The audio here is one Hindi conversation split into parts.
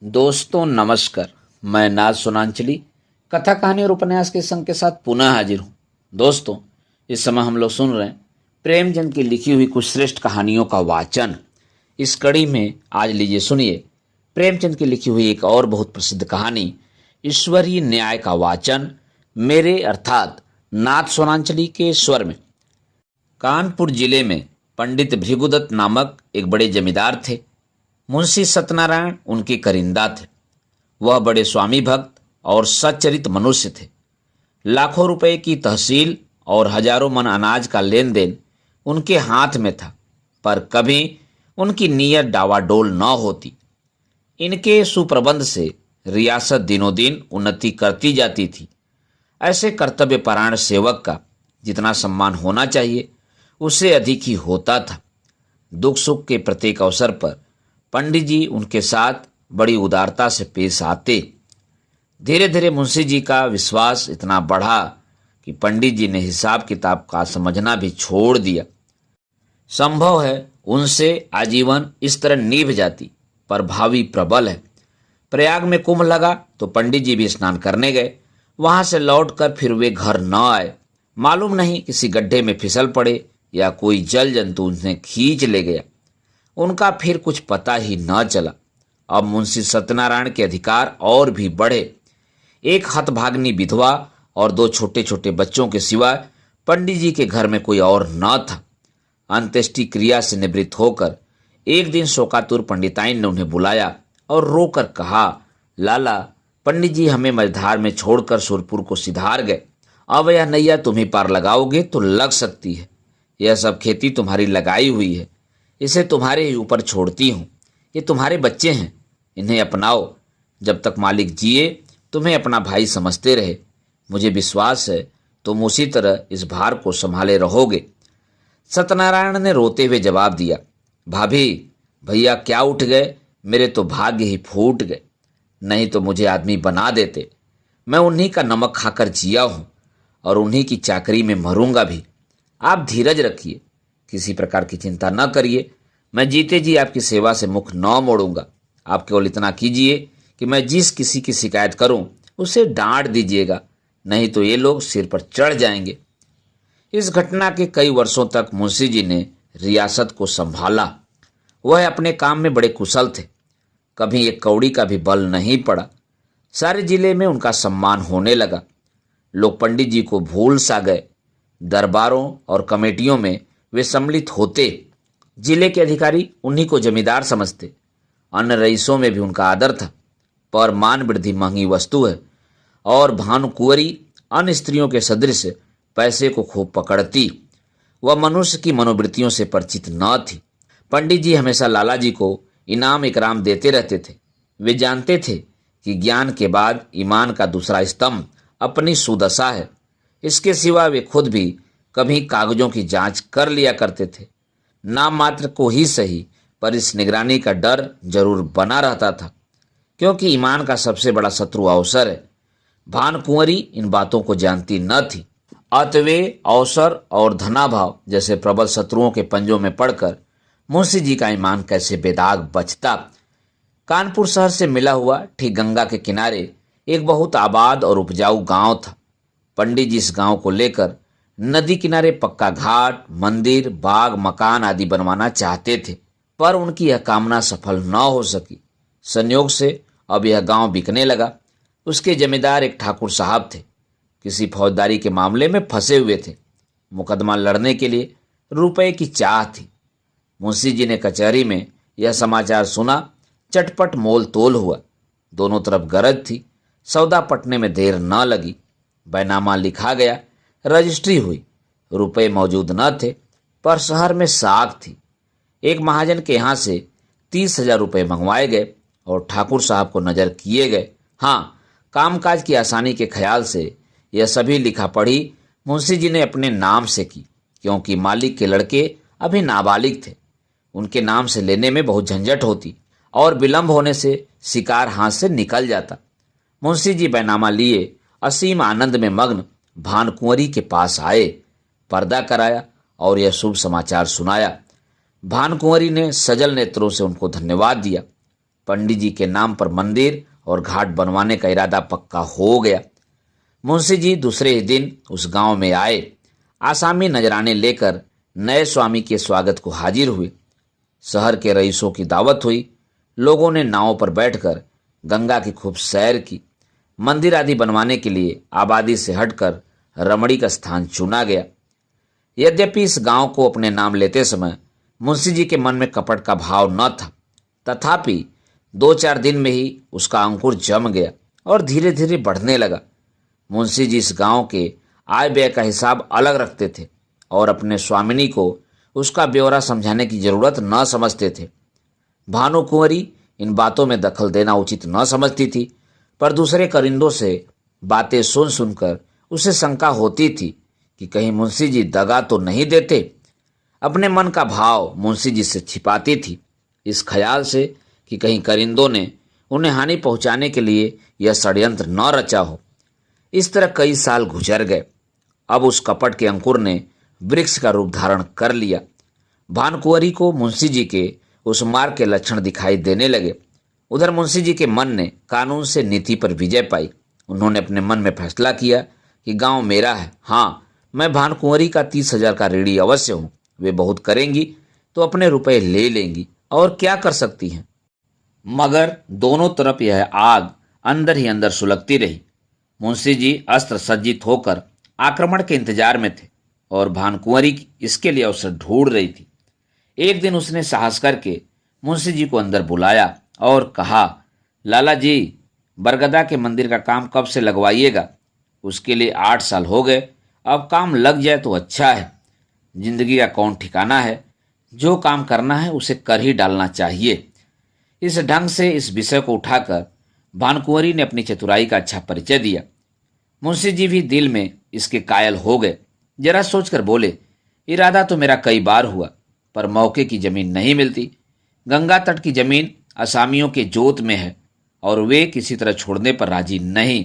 दोस्तों नमस्कार। मैं नाज सोनांचली कथा कहानी और उपन्यास के संग के साथ पुनः हाजिर हूँ। दोस्तों, इस समय हम लोग सुन रहे हैं प्रेमचंद की लिखी हुई कुछ श्रेष्ठ कहानियों का वाचन। इस कड़ी में आज लीजिए सुनिए प्रेमचंद की लिखी हुई एक और बहुत प्रसिद्ध कहानी ईश्वरीय न्याय का वाचन मेरे अर्थात नाथ सोनांचली के स्वर में। कानपुर जिले में पंडित भृगुदत्त नामक एक बड़े जमींदार थे। मुंशी सत्यनारायण उनके करिंदा थे। वह बड़े स्वामी भक्त और सच्चरित मनुष्य थे। लाखों रुपए की तहसील और हजारों मन अनाज का लेन देन उनके हाथ में था, पर कभी उनकी नीयत डावाडोल न होती। इनके सुप्रबंध से रियासत दिनों दिन उन्नति करती जाती थी। ऐसे कर्तव्यपरायण सेवक का जितना सम्मान होना चाहिए उससे अधिक ही होता था। दुख सुख के प्रत्येक अवसर पर पंडित जी उनके साथ बड़ी उदारता से पेश आते। धीरे धीरे मुंशी जी का विश्वास इतना बढ़ा कि पंडित जी ने हिसाब किताब का समझना भी छोड़ दिया। संभव है उनसे आजीवन इस तरह निभ जाती, पर भावी प्रबल है। प्रयाग में कुंभ लगा तो पंडित जी भी स्नान करने गए। वहां से लौटकर फिर वे घर न आए। मालूम नहीं किसी गड्ढे में फिसल पड़े या कोई जल जंतु उन्हें खींच ले गया। उनका फिर कुछ पता ही न चला। अब मुंशी सत्यनारायण के अधिकार और भी बढ़े। एक हतभाग्नि विधवा और दो छोटे छोटे बच्चों के सिवाय पंडित जी के घर में कोई और न था। अंत्येष्टि क्रिया से निवृत्त होकर एक दिन शोकातुर पंडिताइन ने उन्हें बुलाया और रोकर कहा, लाला, पंडित जी हमें मझधार में छोड़कर सुरपुर को सिधार गए। अब यह नैया तुम ही पार लगाओगे तो लग सकती है। यह सब खेती तुम्हारी लगाई हुई है, इसे तुम्हारे ही ऊपर छोड़ती हूँ। ये तुम्हारे बच्चे हैं, इन्हें अपनाओ। जब तक मालिक जिए तुम्हें अपना भाई समझते रहे। मुझे विश्वास है तुम उसी तरह इस भार को संभाले रहोगे। सत्यनारायण ने रोते हुए जवाब दिया, भाभी, भैया क्या उठ गए, मेरे तो भाग्य ही फूट गए। नहीं तो मुझे आदमी बना देते। मैं उन्हीं का नमक खाकर जिया हूँ और उन्हीं की चाकरी में मरूंगा भी। आप धीरज रखिए, किसी प्रकार की चिंता न करिए। मैं जीते जी आपकी सेवा से मुख न मोड़ूंगा। आप केवल इतना कीजिए कि मैं जिस किसी की शिकायत करूं उसे डांट दीजिएगा, नहीं तो ये लोग सिर पर चढ़ जाएंगे। इस घटना के कई वर्षों तक मुंशी जी ने रियासत को संभाला। वह अपने काम में बड़े कुशल थे। कभी एक कौड़ी का भी बल नहीं पड़ा। सारे जिले में उनका सम्मान होने लगा। लोग पंडित जी को भूल सा गए। दरबारों और कमेटियों में वे सम्मिलित होते। जिले के अधिकारी उन्हीं को जमींदार समझते। अन्य रईसों में भी उनका आदर था। पर मान वृद्धि महंगी वस्तु है और भानुकुंवरी अन्य स्त्रियों के सदृश पैसे को खूब पकड़ती। वह मनुष्य की मनोवृत्तियों से परिचित न थी। पंडित जी हमेशा लाला जी को इनाम इकराम देते रहते थे। वे जानते थे कि ज्ञान के बाद ईमान का दूसरा स्तंभ अपनी सुदशा है। इसके सिवा वे खुद भी कभी कागजों की जांच कर लिया करते थे। नाम मात्र को ही सही, पर इस निगरानी का डर जरूर बना रहता था, क्योंकि ईमान का सबसे बड़ा शत्रु अवसर है। भानुकुंवरी इन बातों को जानती न थी। अतवे अवसर और धनाभाव जैसे प्रबल शत्रुओं के पंजों में पड़कर मुंशी जी का ईमान कैसे बेदाग बचता। कानपुर शहर से मिला हुआ ठीक गंगा के किनारे एक बहुत आबाद और उपजाऊ गांव था। पंडित जी इस गांव को लेकर नदी किनारे पक्का घाट, मंदिर, बाग, मकान आदि बनवाना चाहते थे, पर उनकी यह कामना सफल न हो सकी। संयोग से अब यह गांव बिकने लगा। उसके जमींदार एक ठाकुर साहब थे। किसी फौजदारी के मामले में फंसे हुए थे। मुकदमा लड़ने के लिए रुपए की चाह थी। मुंशी जी ने कचहरी में यह समाचार सुना। चटपट मोल तोल हुआ। दोनों तरफ गरज थी। सौदा पटने में देर न लगी। बैनामा लिखा गया, रजिस्ट्री हुई। रुपए मौजूद न थे, पर शहर में साख थी। एक महाजन के यहाँ से 30,000 रुपये मंगवाए गए और ठाकुर साहब को नजर किए गए। हाँ, कामकाज की आसानी के ख्याल से यह सभी लिखा पढ़ी मुंशी जी ने अपने नाम से की, क्योंकि मालिक के लड़के अभी नाबालिग थे। उनके नाम से लेने में बहुत झंझट होती और विलंब होने से शिकार हाथ से निकल जाता। मुंशी जी बैनामा लिए असीम आनंद में मग्न भानुकुंवरी के पास आए। पर्दा कराया और यह शुभ समाचार सुनाया। भानुकुंवरी ने सजल नेत्रों से उनको धन्यवाद दिया। पंडित जी के नाम पर मंदिर और घाट बनवाने का इरादा पक्का हो गया। मुंशी जी दूसरे ही दिन उस गांव में आए। आसामी नजराने लेकर नए स्वामी के स्वागत को हाजिर हुए। शहर के रईसों की दावत हुई। लोगों ने नावों पर बैठकर गंगा की खूब सैर की। मंदिर आदि बनवाने के लिए आबादी से हटकर रमणी का स्थान चुना गया। यद्यपि इस गांव को अपने नाम लेते समय मुंशी जी के मन में कपट का भाव न था, तथापि 2-4 दिन में ही उसका अंकुर जम गया और धीरे धीरे बढ़ने लगा। मुंशी जी इस गांव के आय व्यय का हिसाब अलग रखते थे और अपने स्वामिनी को उसका ब्यौरा समझाने की जरूरत न समझते थे। भानु कुंवरी इन बातों में दखल देना उचित न समझती थी, पर दूसरे करिंदों से बातें सुन सुनकर उसे शंका होती थी कि कहीं मुंशी जी दगा तो नहीं देते। अपने मन का भाव मुंशी जी से छिपाती थी, इस ख्याल से कि कहीं करिंदों ने उन्हें हानि पहुंचाने के लिए यह षड्यंत्र न रचा हो। इस तरह कई साल गुजर गए। अब उस कपट के अंकुर ने वृक्ष का रूप धारण कर लिया। भानुकुंवरी को मुंशी जी के उस मार्ग के लक्षण दिखाई देने लगे। उधर मुंशी जी के मन ने कानून से नीति पर विजय पाई। उन्होंने अपने मन में फैसला किया कि गांव मेरा है। हाँ, मैं भानुकुंवरी का 30,000 का ऋणी अवश्य हूँ। वे बहुत करेंगी तो अपने रुपए ले लेंगी, और क्या कर सकती हैं। मगर दोनों तरफ यह आग अंदर ही अंदर सुलगती रही। मुंशी जी अस्त्र सज्जित होकर आक्रमण के इंतजार में थे और भानुकुंवरी इसके लिए अवसर ढूंढ रही थी। एक दिन उसने साहस करके मुंशी जी को अंदर बुलाया और कहा, लाला जी, बरगदा के मंदिर का काम कब से लगवाइएगा? उसके लिए 8 साल हो गए। अब काम लग जाए तो अच्छा है। जिंदगी का कौन ठिकाना है, जो काम करना है उसे कर ही डालना चाहिए। इस ढंग से इस विषय को उठाकर भानुकुंवरी ने अपनी चतुराई का अच्छा परिचय दिया। मुंशी जी भी दिल में इसके कायल हो गए। जरा सोचकर बोले, इरादा तो मेरा कई बार हुआ, पर मौके की जमीन नहीं मिलती। गंगा तट की जमीन असामियों के जोत में है और वे किसी तरह छोड़ने पर राजी नहीं।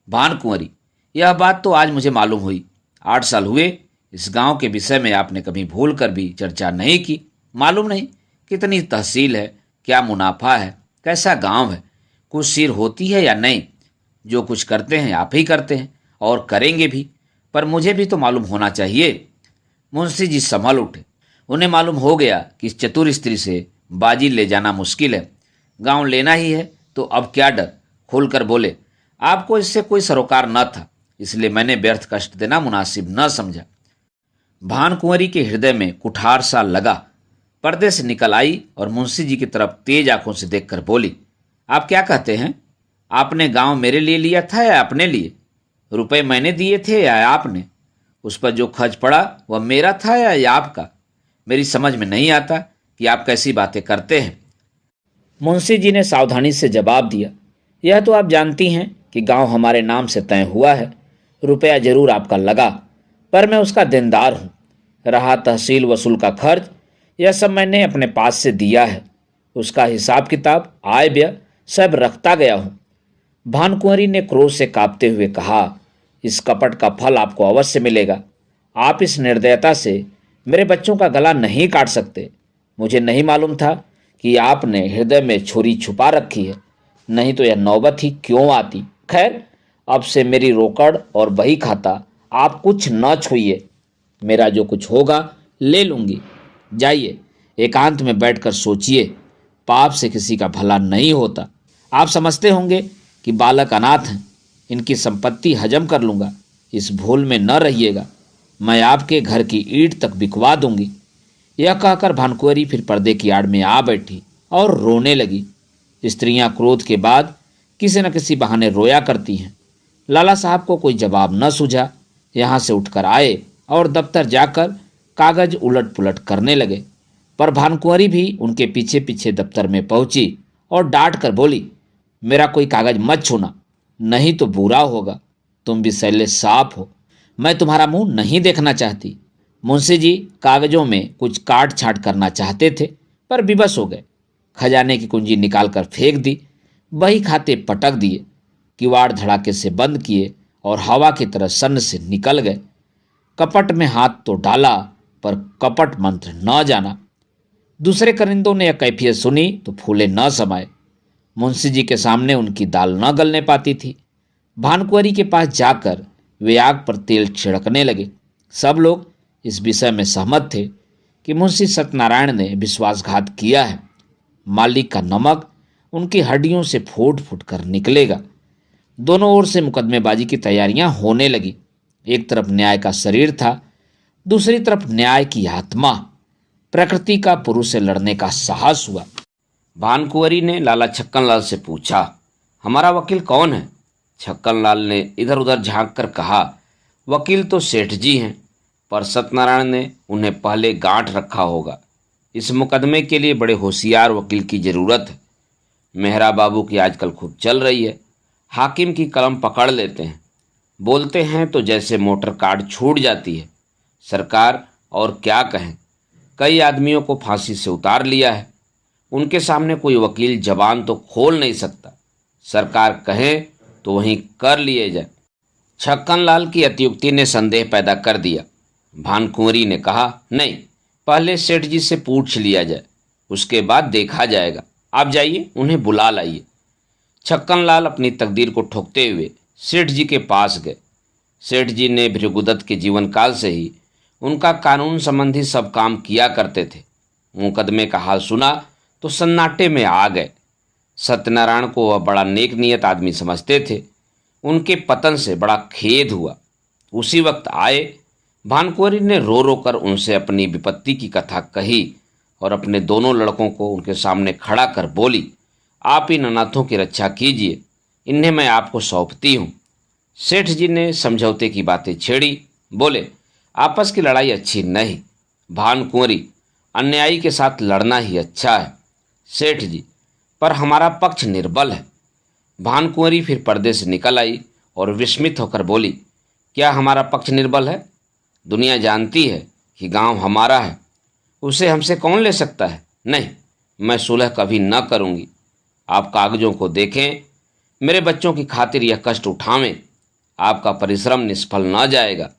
भानुकुंवरी, यह बात तो आज मुझे मालूम हुई। 8 साल हुए इस गांव के विषय में आपने कभी भूल कर भी चर्चा नहीं की। मालूम नहीं कितनी तहसील है, क्या मुनाफा है, कैसा गांव है, कुछ सिर होती है या नहीं। जो कुछ करते हैं आप ही करते हैं और करेंगे भी, पर मुझे भी तो मालूम होना चाहिए। मुंशी जी संभल उठे। उन्हें मालूम हो गया कि इस चतुर स्त्री से बाजी ले जाना मुश्किल है। गांव लेना ही है तो अब क्या डर। खोलकर बोले, आपको इससे कोई सरोकार न था, इसलिए मैंने व्यर्थ कष्ट देना मुनासिब न समझा। भानुकुंवरी के हृदय में कुठार सा लगा। पर्दे से निकल आई और मुंशी जी की तरफ तेज आंखों से देखकर बोली, आप क्या कहते हैं? आपने गांव मेरे लिए लिया था या अपने लिए? रुपए मैंने दिए थे या आपने? उस पर जो खर्च पड़ा वह मेरा था या आपका? मेरी समझ में नहीं आता कि आप कैसी बातें करते हैं। मुंशी जी ने सावधानी से जवाब दिया, यह तो आप जानती हैं कि गांव हमारे नाम से तय हुआ है। रुपया जरूर आपका लगा, पर मैं उसका देनदार हूँ। रहा तहसील वसूल का खर्च, यह सब मैंने अपने पास से दिया है। उसका हिसाब किताब, आय व्यय सब रखता गया हूँ। भानुकुंवरी ने क्रोध से कांपते हुए कहा, इस कपट का फल आपको अवश्य मिलेगा। आप इस निर्दयता से मेरे बच्चों का गला नहीं काट सकते। मुझे नहीं मालूम था कि आपने हृदय में छुरी छुपा रखी है, नहीं तो यह नौबत ही क्यों आती। खैर, अब से मेरी रोकड़ और बही खाता आप कुछ न छुइए। मेरा जो कुछ होगा ले लूँगी। जाइए, एकांत में बैठकर सोचिए। पाप से किसी का भला नहीं होता। आप समझते होंगे कि बालक अनाथ हैं, इनकी संपत्ति हजम कर लूँगा। इस भूल में न रहिएगा। मैं आपके घर की ईंट तक बिकवा दूंगी। यह कहकर भानुकुंवरी फिर पर्दे की आड़ में आ बैठी और रोने लगी। स्त्रियां क्रोध के बाद किसी न किसी बहाने रोया करती हैं। लाला साहब को कोई जवाब न सूझा। यहाँ से उठकर आए और दफ्तर जाकर कागज उलट पुलट करने लगे, पर भानुकुंवरी भी उनके पीछे पीछे दफ्तर में पहुंची और डांट कर बोली, मेरा कोई कागज मत छूना, नहीं तो बुरा होगा। तुम भी सैले साफ हो, मैं तुम्हारा मुंह नहीं देखना चाहती। मुंशी जी कागजों में कुछ काट छाट करना चाहते थे, पर विवश हो गए। खजाने की कुंजी निकालकर फेंक दी, बही खाते पटक दिए, किवाड़ धड़ाके से बंद किए और हवा की तरह सन्न से निकल गए। कपट में हाथ तो डाला, पर कपट मंत्र न जाना। दूसरे करिंदों ने यह कैफियत सुनी तो फूले न समाये। मुंशी जी के सामने उनकी दाल न गलने पाती थी। भानकुँवरी के पास जाकर वे आग पर तेल छिड़कने लगे। सब लोग इस विषय में सहमत थे कि मुंशी सत्यनारायण ने विश्वासघात किया है। मालिक का नमक उनकी हड्डियों से फूट फूट कर निकलेगा। दोनों ओर से मुकदमेबाजी की तैयारियां होने लगी। एक तरफ न्याय का शरीर था, दूसरी तरफ न्याय की आत्मा, प्रकृति का पुरुष से लड़ने का साहस हुआ। भानकुँवरी ने लाला छक्कनलाल से पूछा, हमारा वकील कौन है? छक्कनलाल ने इधर उधर झांक कर कहा, वकील तो सेठ जी हैं, पर सत्यनारायण ने उन्हें पहले गांठ रखा होगा। इस मुकदमे के लिए बड़े होशियार वकील की जरूरत है। मेहरा बाबू की आजकल खूब चल रही है। हाकिम की कलम पकड़ लेते हैं, बोलते हैं तो जैसे मोटर कार छूट जाती है। सरकार और क्या कहें, कई आदमियों को फांसी से उतार लिया है। उनके सामने कोई वकील जबान तो खोल नहीं सकता। सरकार कहे तो वहीं कर लिए जाए। छक्कनलाल की अतियुक्ति ने संदेह पैदा कर दिया। भानकुँवरी ने कहा, नहीं, पहले सेठ जी से पूछ लिया जाए, उसके बाद देखा जाएगा। आप जाइए, उन्हें बुला लाइए। छक्कनलाल अपनी तकदीर को ठोकते हुए सेठ जी के पास गए। सेठ जी ने भृगुदत्त के जीवन काल से ही उनका कानून संबंधी सब काम किया करते थे। मुकदमे का हाल सुना तो सन्नाटे में आ गए। सत्यनारायण को वह बड़ा नेक नियत आदमी समझते थे। उनके पतन से बड़ा खेद हुआ। उसी वक्त आए। भानकुँवरी ने रो रो कर उनसे अपनी विपत्ति की कथा कही और अपने दोनों लड़कों को उनके सामने खड़ा कर बोली, आप इन अनाथों की रक्षा कीजिए, इन्हें मैं आपको सौंपती हूँ। सेठ जी ने समझौते की बातें छेड़ी। बोले, आपस की लड़ाई अच्छी नहीं, भानकुँवरी, अन्यायी के साथ लड़ना ही अच्छा है। सेठ जी, पर हमारा पक्ष निर्बल है। भानकुँवरी फिर पर्दे से निकल आई और विस्मित होकर बोली, क्या हमारा पक्ष निर्बल है? दुनिया जानती है कि गांव हमारा है, उसे हमसे कौन ले सकता है? नहीं, मैं सुलह कभी न करूंगी। आप कागजों को देखें, मेरे बच्चों की खातिर यह कष्ट उठावें, आपका परिश्रम निष्फल न जाएगा।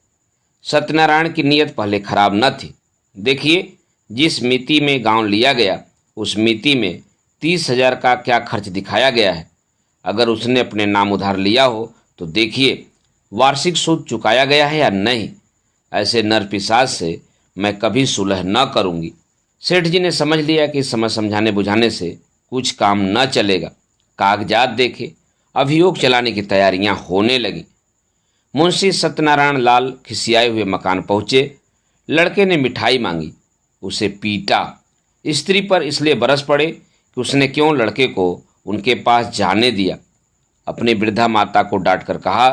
सत्यनारायण की नीयत पहले खराब न थी। देखिए, जिस मिति में गांव लिया गया, उस मिति में 30,000 का क्या खर्च दिखाया गया है। अगर उसने अपने नाम उधार लिया हो तो देखिए वार्षिक सूद चुकाया गया है या नहीं। ऐसे नरपिशाच से मैं कभी सुलह न करूंगी। सेठ जी ने समझ लिया कि इस समय समझाने बुझाने से कुछ काम न चलेगा। कागजात देखे, अभियोग चलाने की तैयारियां होने लगी। मुंशी सत्यनारायण लाल खिसियाए हुए मकान पहुंचे। लड़के ने मिठाई मांगी, उसे पीटा। स्त्री पर इसलिए बरस पड़े कि उसने क्यों लड़के को उनके पास जाने दिया। अपनी वृद्धा माता को डांट कर कहा,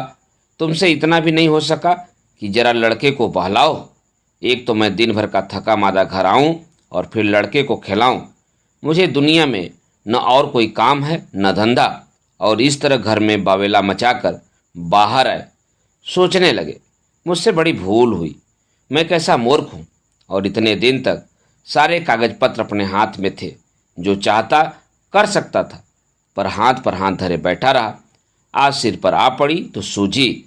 तुमसे इतना भी नहीं हो सका कि जरा लड़के को बहलाओ। एक तो मैं दिन भर का थका मादा घर आऊं और फिर लड़के को खिलाऊं। मुझे दुनिया में न और कोई काम है न धंधा, और इस तरह घर में बावेला मचाकर बाहर आए। सोचने लगे, मुझसे बड़ी भूल हुई। मैं कैसा मूर्ख हूँ। और इतने दिन तक सारे कागज पत्र अपने हाथ में थे, जो चाहता कर सकता था, पर हाथ धरे बैठा रहा। आज सिर पर आ पड़ी तो सूझी।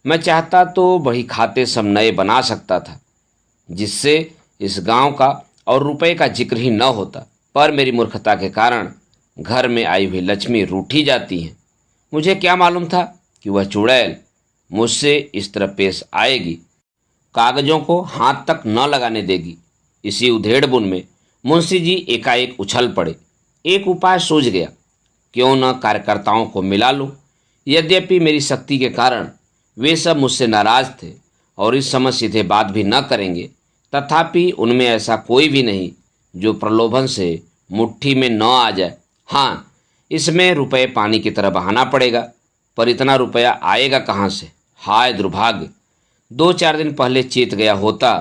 मैं चाहता तो बही खाते सब नए बना सकता था, जिससे इस गांव का और रुपए का जिक्र ही न होता। पर मेरी मूर्खता के कारण घर में आई हुई लक्ष्मी रूठी जाती हैं। मुझे क्या मालूम था कि वह चुड़ैल मुझसे इस तरह पेश आएगी, कागजों को हाथ तक न लगाने देगी। इसी उधेड़बुन में मुंशी जी एकाएक उछल पड़े। एक उपाय सूझ गया, क्यों न कार्यकर्ताओं को मिला लूं। यद्यपि मेरी शक्ति के कारण वे सब मुझसे नाराज थे और इस समय सीधे बात भी न करेंगे, तथापि उनमें ऐसा कोई भी नहीं जो प्रलोभन से मुट्ठी में न आ जाए। हाँ, इसमें रुपए पानी की तरह बहाना पड़ेगा, पर इतना रुपया आएगा कहाँ से? हाय दुर्भाग्य! 2-4 दिन पहले चेत गया होता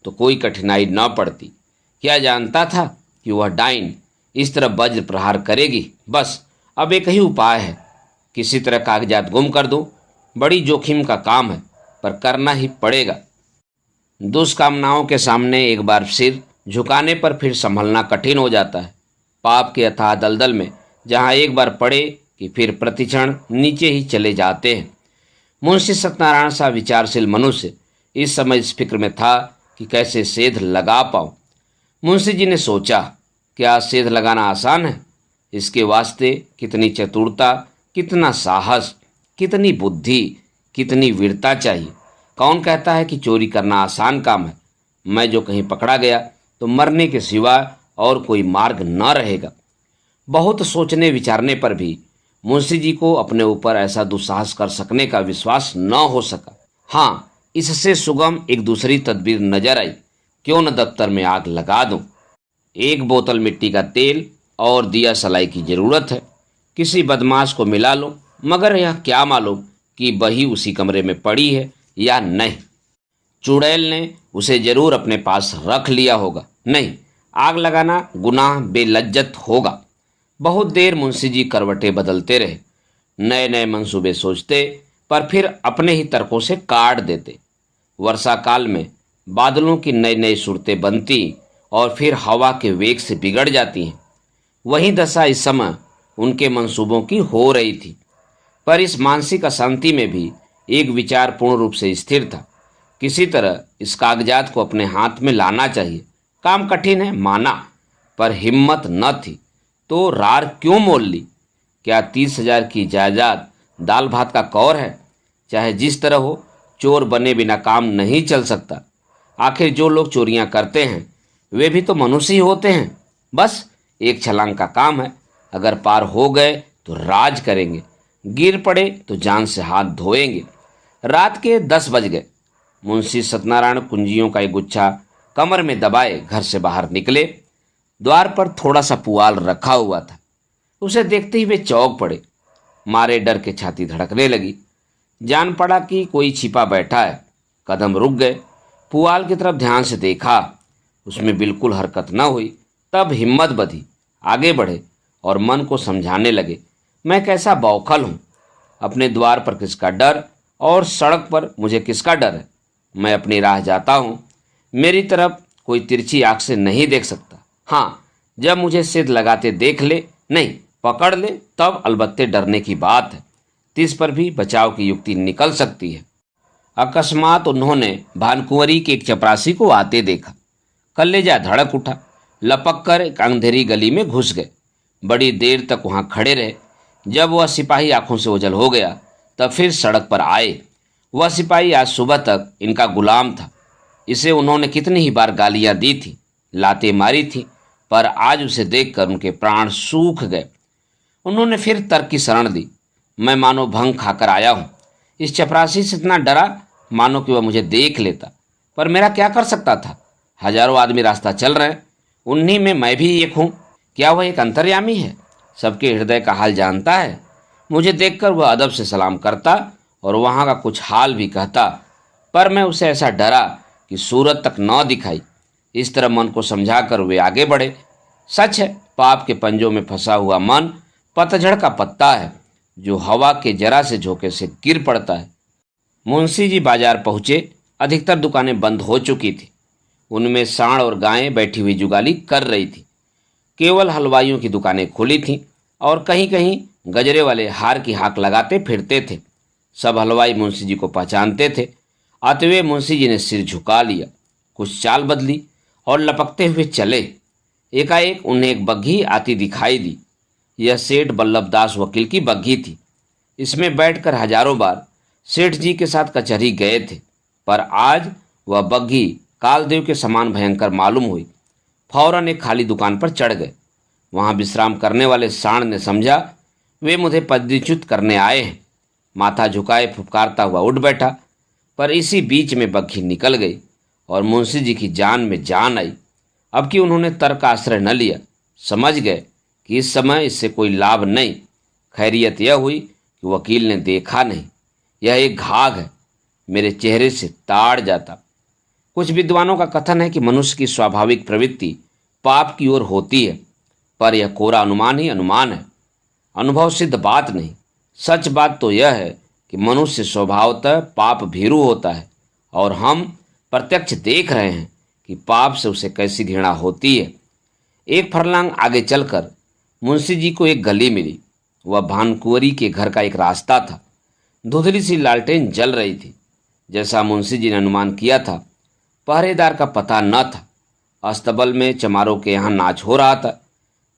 तो कोई कठिनाई न पड़ती। क्या जानता था कि वह डाइन इस तरह वज्र प्रहार करेगी। बस अब एक ही उपाय है, किसी तरह कागजात गुम कर दूं। बड़ी जोखिम का काम है, पर करना ही पड़ेगा। दुष्कामनाओं के सामने एक बार सिर झुकाने पर फिर संभलना कठिन हो जाता है। पाप के अथाह दलदल में जहाँ एक बार पड़े कि फिर प्रतिक्षण नीचे ही चले जाते हैं। मुंशी सत्यनारायण सा विचारशील मनुष्य इस समय इस फिक्र में था कि कैसे सेध लगा पाऊं। मुंशी जी ने सोचा, क्या सेध लगाना आसान है? इसके वास्ते कितनी चतुरता, कितना साहस, कितनी बुद्धि, कितनी वीरता चाहिए। कौन कहता है कि चोरी करना आसान काम है। मैं जो कहीं पकड़ा गया तो मरने के सिवा और कोई मार्ग न रहेगा। बहुत सोचने विचारने पर भी मुंशी जी को अपने ऊपर ऐसा दुस्साहस कर सकने का विश्वास न हो सका। हाँ, इससे सुगम एक दूसरी तदबीर नजर आई। क्यों न दफ्तर में आग लगा दूं। एक बोतल मिट्टी का तेल और दिया सलाई की जरूरत है। किसी बदमाश को मिला लो, मगर यह क्या मालूम कि बही उसी कमरे में पड़ी है या नहीं। चुड़ैल ने उसे जरूर अपने पास रख लिया होगा। नहीं, आग लगाना गुनाह बेलज्जत होगा। बहुत देर मुंशी जी करवटें बदलते रहे, नए नए मंसूबे सोचते, पर फिर अपने ही तर्कों से काट देते। वर्षा काल में बादलों की नई नई सूरतें बनती और फिर हवा के वेग से बिगड़ जाती हैं। वही दशा इस समय उनके मंसूबों की हो रही थी। पर इस मानसिक अशांति में भी एक विचार पूर्ण रूप से स्थिर था। किसी तरह इस कागजात को अपने हाथ में लाना चाहिए। काम कठिन है माना, पर हिम्मत न थी तो रार क्यों मोल ली। क्या 30,000 की जायदाद दाल भात का कौर है। चाहे जिस तरह हो, चोर बने बिना काम नहीं चल सकता। आखिर जो लोग चोरियां करते हैं वे भी तो मनुष्य ही होते हैं। बस एक छलांग का काम है। अगर पार हो गए तो राज करेंगे, गिर पड़े तो जान से हाथ धोएंगे। रात के 10 बज गए। मुंशी सत्यनारायण कुंजियों का एक गुच्छा कमर में दबाए घर से बाहर निकले। द्वार पर थोड़ा सा पुआल रखा हुआ था। उसे देखते ही वे चौंक पड़े। मारे डर के छाती धड़कने लगी। जान पड़ा कि कोई छिपा बैठा है। कदम रुक गए। पुआल की तरफ ध्यान से देखा, उसमें बिल्कुल हरकत न हुई। तब हिम्मत बधी, आगे बढ़े और मन को समझाने लगे, मैं कैसा बौखल हूँ। अपने द्वार पर किसका डर और सड़क पर मुझे किसका डर है। मैं अपनी राह जाता हूँ, मेरी तरफ कोई तिरछी आंख से नहीं देख सकता। हाँ, जब मुझे सिद्ध लगाते देख ले, नहीं पकड़ ले, तब अलबत्ते डरने की बात है। तिस पर भी बचाव की युक्ति निकल सकती है। अकस्मात उन्होंने भानकुंवरी के एक चपरासी को आते देखा। कलेजा धड़क उठा। लपक कर एक अंधेरी गली में घुस गए। बड़ी देर तक वहां खड़े रहे। जब वह सिपाही आंखों से ओझल हो गया तब फिर सड़क पर आए। वह सिपाही आज सुबह तक इनका गुलाम था। इसे उन्होंने कितनी ही बार गालियां दी थी, लातें मारी थी, पर आज उसे देखकर उनके प्राण सूख गए। उन्होंने फिर तर्क की शरण दी। मैं मानो भंग खाकर आया हूं। इस चपरासी से इतना डरा मानो कि वह मुझे देख लेता, पर मेरा क्या कर सकता था। हजारों आदमी रास्ता चल रहे हैं, उन्हीं में मैं भी एक हूं। क्या वह एक अंतर्यामी है, सबके हृदय का हाल जानता है। मुझे देखकर वह अदब से सलाम करता और वहां का कुछ हाल भी कहता, पर मैं उसे ऐसा डरा कि सूरत तक न दिखाई। इस तरह मन को समझाकर वे आगे बढ़े। सच है, पाप के पंजों में फंसा हुआ मन पतझड़ का पत्ता है जो हवा के जरा से झोंके से गिर पड़ता है। मुंशी जी बाजार पहुंचे। अधिकतर दुकानें बंद हो चुकी थी। उनमें सांड और गायें बैठी हुई जुगाली कर रही थी। केवल हलवाइयों की दुकानें खुली थीं और कहीं कहीं गजरे वाले हार की हाक लगाते फिरते थे। सब हलवाई मुंशी जी को पहचानते थे। आते हुए मुंशी जी ने सिर झुका लिया, कुछ चाल बदली और लपकते हुए चले। एकाएक उन्हें एक बग्घी आती दिखाई दी। यह सेठ बल्लभदास वकील की बग्घी थी। इसमें बैठकर हजारों बार सेठ जी के साथ कचहरी गए थे, पर आज वह बग्घी कालदेव के समान भयंकर मालूम हुई। फौरन एक खाली दुकान पर चढ़ गए। वहां विश्राम करने वाले सांड ने समझा वे मुझे पदच्युत करने आए हैं। माथा झुकाए फुफकारता हुआ उठ बैठा, पर इसी बीच में बग्घी निकल गई और मुंशी जी की जान में जान आई। अब कि उन्होंने तर्क का आश्रय न लिया। समझ गए कि इस समय इससे कोई लाभ नहीं। खैरियत यह हुई कि वकील ने देखा नहीं। यह एक घाघ है, मेरे चेहरे से ताड़ जाता। कुछ विद्वानों का कथन है कि मनुष्य की स्वाभाविक प्रवृत्ति पाप की ओर होती है, पर यह कोरा अनुमान ही अनुमान है, अनुभव सिद्ध बात नहीं। सच बात तो यह है कि मनुष्य स्वभावतः पाप भीरू होता है और हम प्रत्यक्ष देख रहे हैं कि पाप से उसे कैसी घृणा होती है। एक फरलांग आगे चलकर मुंशी जी को एक गली मिली। वह भानकुंवरी के घर का एक रास्ता था। धुंधली सी लालटेन जल रही थी। जैसा मुंशी जी ने अनुमान किया था, पहरेदार का पता न था। अस्तबल में चमारों के यहाँ नाच हो रहा था।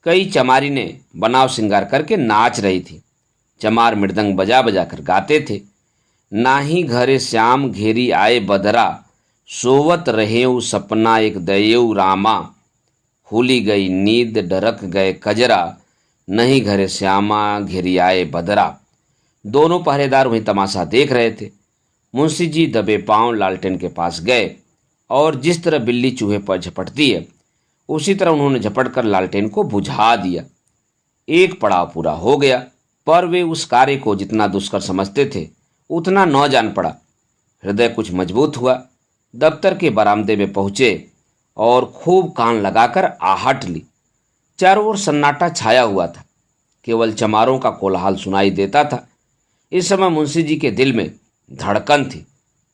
कई चमारी ने बनाव श्रृंगार करके नाच रही थी। चमार मृदंग बजा बजा कर गाते थे, नाही घरे श्याम घेरी आए बदरा, सोवत रहेऊ सपना एक दयेऊ रामा, भूली गई नींद डरक गए कजरा, नहीं घरे श्यामा घेरी आए बदरा। दोनों पहरेदार वहीं तमाशा देख रहे थे। मुंशी जी दबे पांव लालटेन के पास गए और जिस तरह बिल्ली चूहे पर झपटती है उसी तरह उन्होंने झपट कर लालटेन को बुझा दिया। एक पड़ाव पूरा हो गया, पर वे उस कार्य को जितना दुष्कर समझते थे उतना न जान पड़ा। हृदय कुछ मजबूत हुआ। दफ्तर के बरामदे में पहुंचे और खूब कान लगाकर आहट ली। चारों ओर सन्नाटा छाया हुआ था, केवल चमारों का कोलाहल सुनाई देता था। इस समय मुंशी जी के दिल में धड़कन थी,